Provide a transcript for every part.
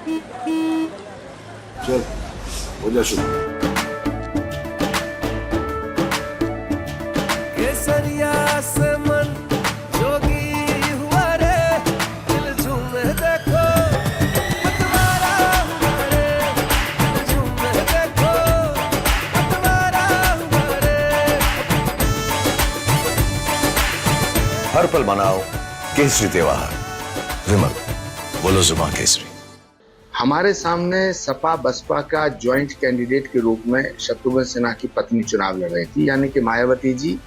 चल हो जा शुरू। केसरिया से मन जोगी हुआ रे, दिल झूमे देखो मतवारा हुआ रे, दिल झूमे देखो मतवारा हुआ रे। हर पल मनाओ केसरी त्योहार। विमल, बोलो जुबान केसरी। हमारे सामने सपा बसपा का ज्वाइंट कैंडिडेट के रूप में शत्रुघ्न सिन्हा की पत्नी चुनाव लड़ रही थी, यानी कि मायावती जी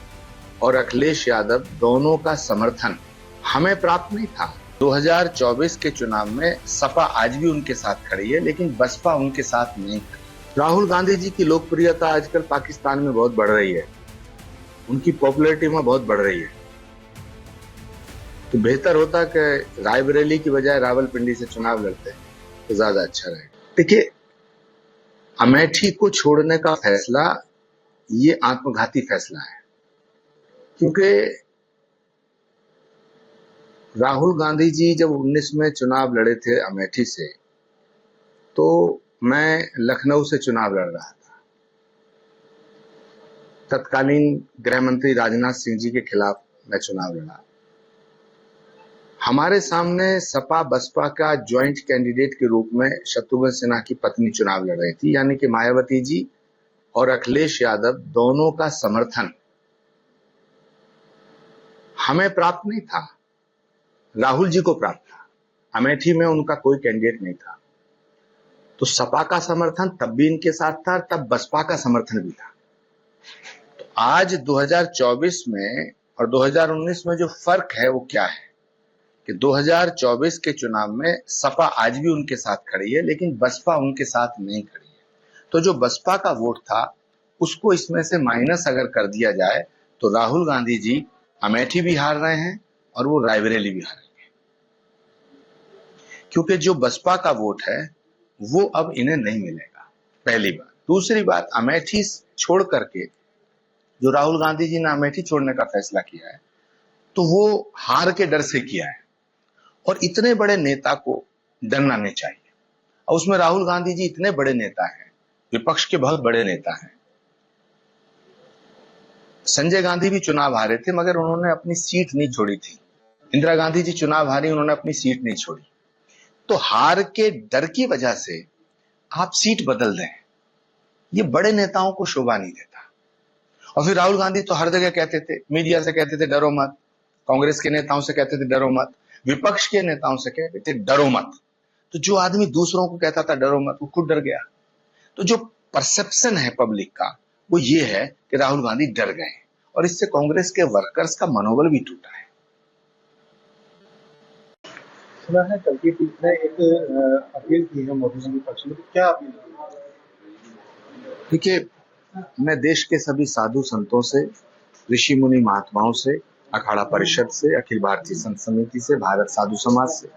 और अखिलेश यादव दोनों का समर्थन हमें प्राप्त नहीं था। 2024 के चुनाव में सपा आज भी उनके साथ खड़ी है, लेकिन बसपा उनके साथ नहीं खड़ी। राहुल गांधी जी की लोकप्रियता आजकल पाकिस्तान में बहुत बढ़ रही है, उनकी पॉपुलैरिटी में बहुत बढ़ रही है। तो बेहतर होता कि रायबरेली की बजाय रावलपिंडी से चुनाव लड़ते तो ज्यादा अच्छा रहेगा। देखिए, अमेठी को छोड़ने का फैसला ये आत्मघाती फैसला है, क्योंकि राहुल गांधी जी जब 19 में चुनाव लड़े थे अमेठी से, तो मैं लखनऊ से चुनाव लड़ रहा था। तत्कालीन गृह मंत्री राजनाथ सिंह जी के खिलाफ मैं चुनाव लड़ा। हमारे सामने सपा बसपा का ज्वाइंट कैंडिडेट के रूप में शत्रुघ्न सिन्हा की पत्नी चुनाव लड़ रही थी, यानी कि मायावती जी और अखिलेश यादव दोनों का समर्थन हमें प्राप्त नहीं था, राहुल जी को प्राप्त था। अमेठी में उनका कोई कैंडिडेट नहीं था, तो सपा का समर्थन तब भी इनके साथ था, तब बसपा का समर्थन भी था। तो आज 2024 में और 2019 में जो फर्क है वो क्या है कि 2024 के चुनाव में सपा आज भी उनके साथ खड़ी है, लेकिन बसपा उनके साथ नहीं खड़ी है। तो जो बसपा का वोट था उसको इसमें से माइनस अगर कर दिया जाए तो राहुल गांधी जी अमेठी भी हार रहे हैं और वो रायबरेली भी हारेंगे, क्योंकि जो बसपा का वोट है वो अब इन्हें नहीं मिलेगा, पहली बात। दूसरी बात, अमेठी छोड़ करके जो राहुल गांधी जी ने अमेठी छोड़ने का फैसला किया है तो वो हार के डर से किया है, और इतने बड़े नेता को डरना नहीं चाहिए। और उसमें राहुल गांधी जी इतने बड़े नेता हैं, विपक्ष के बहुत बड़े नेता हैं। संजय गांधी भी चुनाव हारे थे, मगर उन्होंने अपनी सीट नहीं छोड़ी थी। इंदिरा गांधी जी चुनाव हारी, उन्होंने अपनी सीट नहीं छोड़ी। तो हार के डर की वजह से आप सीट बदल दें, ये बड़े नेताओं को शोभा नहीं देता। और फिर राहुल गांधी तो हर जगह कहते थे, मीडिया से कहते थे डरो मत, कांग्रेस के नेताओं से कहते थे डरो मत, विपक्ष के नेताओं से कहते थे डरो मत। तो जो आदमी दूसरों को कहता था डरो मत, वो खुद डर गया। तो जो परसेप्शन है पब्लिक का वो ये है कि राहुल गांधी डर गए, और इससे कांग्रेस के वर्कर्स का मनोबल भी टूटा है। सुना है कल की पीठ ने एक अपील की है मोदी जी के पक्ष में, तो क्या अपील की? देखिए, मैं देश के सभी साधु संतों से, ऋषि मुनि महात्माओं से, अखाड़ा परिषद से, अखिल भारतीय संत समिति से, भारत साधु समाज से,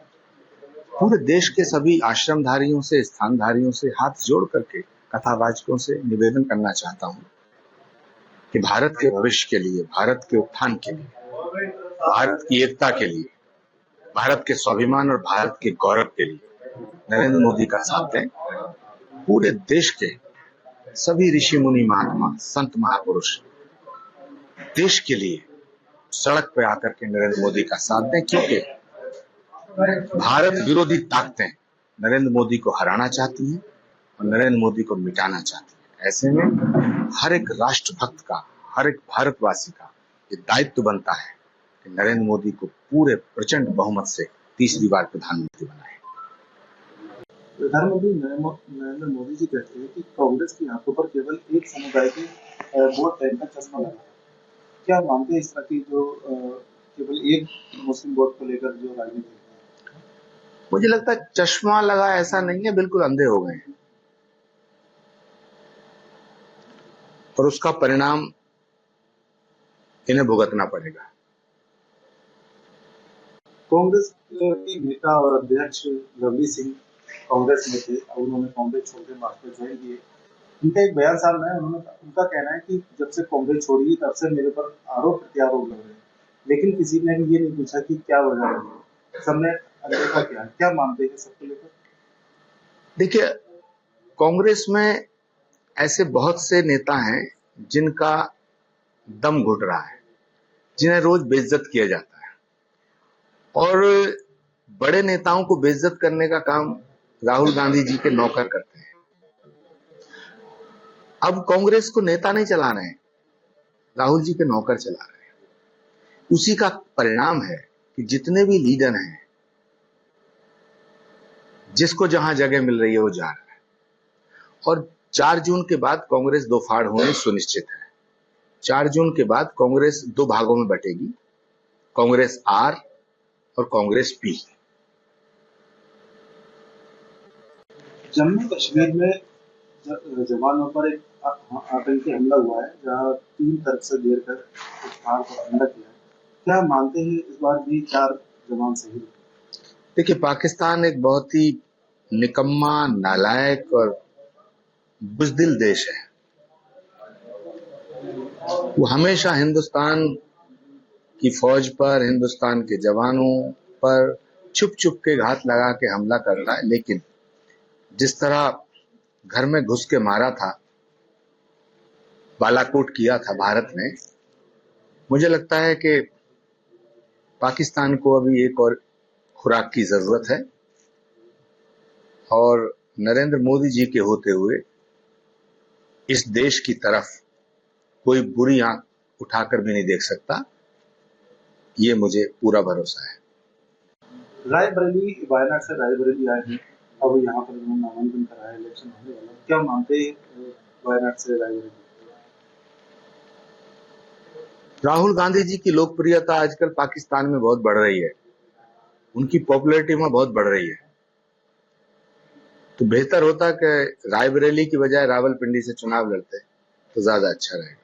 पूरे देश के सभी आश्रमधारियों से, स्थानधारियों से हाथ जोड़ करके कथावाचकों से निवेदन करना चाहता हूं कि भारत के भविष्य के लिए, भारत के उत्थान के लिए, भारत की एकता के लिए, भारत के स्वाभिमान और भारत के गौरव के लिए नरेंद्र मोदी का साथ दें। पूरे देश के सभी ऋषि मुनि महात्मा, संत महापुरुष देश के लिए सड़क पे आकर के नरेंद्र मोदी का साथ दें, क्योंकि भारत विरोधी ताकतें नरेंद्र मोदी को हराना चाहती हैं और नरेंद्र मोदी को मिटाना चाहती हैं। ऐसे में हर एक राष्ट्रभक्त का, हर एक भारतवासी का ये दायित्व बनता है कि नरेंद्र मोदी को पूरे प्रचंड बहुमत से तीसरी बार प्रधानमंत्री बनाए। प्रधानमंत्री नरेंद्र मोदी जी कहते हैं कि कांग्रेस की आंखों पर केवल एक समुदाय के वोट बैंक का चश्मा लगा है। क्या मानते हैं इस तरह की जो केवल एक मुस्लिम वोट को लेकर जो राजनीति है? मुझे लगता है चश्मा लगा ऐसा नहीं है, बिल्कुल अंधे हो गए हैं, और उसका परिणाम इन्हें भुगतना पड़ेगा। कांग्रेस के नेता और अध्यक्ष लवली सिंह कांग्रेस में थे, अब उन्होंने कांग्रेस छोड़ के भाजपा ज्वाइन किए। उनका एक बयान सामने है, उनका कहना है कि जब से कांग्रेस छोड़ी तब से मेरे पर आरोप प्रत्यारोप लग रहे हैं, लेकिन किसी ने ये नहीं पूछा कि क्या वजह है, सबने अनदेखा किया। क्या मानते हैं सबको लेकर? देखिए, कांग्रेस में ऐसे बहुत से नेता हैं जिनका दम घुट रहा है, जिन्हें रोज बेइज्जत किया जाता है, और बड़े नेताओं को बेइज्जत करने का काम राहुल गांधी जी के नौकर करते हैं। अब कांग्रेस को नेता नहीं चला रहे हैं, राहुल जी के नौकर चला रहे हैं। उसी का परिणाम है कि जितने भी लीडर हैं, जिसको जहां जगह मिल रही है वो जा रहा है। और 4 जून के बाद कांग्रेस दो फाड़ होने सुनिश्चित है। 4 जून के बाद कांग्रेस 2 भागों में बटेगी, कांग्रेस आर और कांग्रेस पी। जम्मू कश्मीर में जवानों पर एक आतंकी हमला हुआ है, जहां 3 तरफ से घेर कर कुछ कार पर हमला किया है। क्या मानते हैं इस बार भी 4 जवान शहीद हुए? देखिए, पाकिस्तान एक बहुत ही निकम्मा, नालायक और बुज़दिल देश है। वो हमेशा हिंदुस्तान की फौज पर, हिंदुस्तान के जवानों पर छुप छुप के घात लगा के हमला करता है, लेकिन जिस तरह घर में घुस के मारा था, बालाकोट किया था भारत ने, मुझे लगता है कि पाकिस्तान को अभी एक और खुराक की जरूरत है, और नरेंद्र मोदी जी के होते हुए इस देश की तरफ कोई बुरी आंख उठाकर भी नहीं देख सकता, ये मुझे पूरा भरोसा है। रायबरेली, वायनाड से रायबरेली आए हैं, अब यहाँ पर उन्होंने नामांकन कराया, इलेक्शन होने वाला है। क्या मानते हैं वायनाड से रायबरेली? राहुल गांधी जी की लोकप्रियता आजकल पाकिस्तान में बहुत बढ़ रही है, उनकी पॉपुलैरिटी में बहुत बढ़ रही है, तो बेहतर होता कि रायबरेली की बजाय रावलपिंडी से चुनाव लड़ते तो ज्यादा अच्छा रहेगा।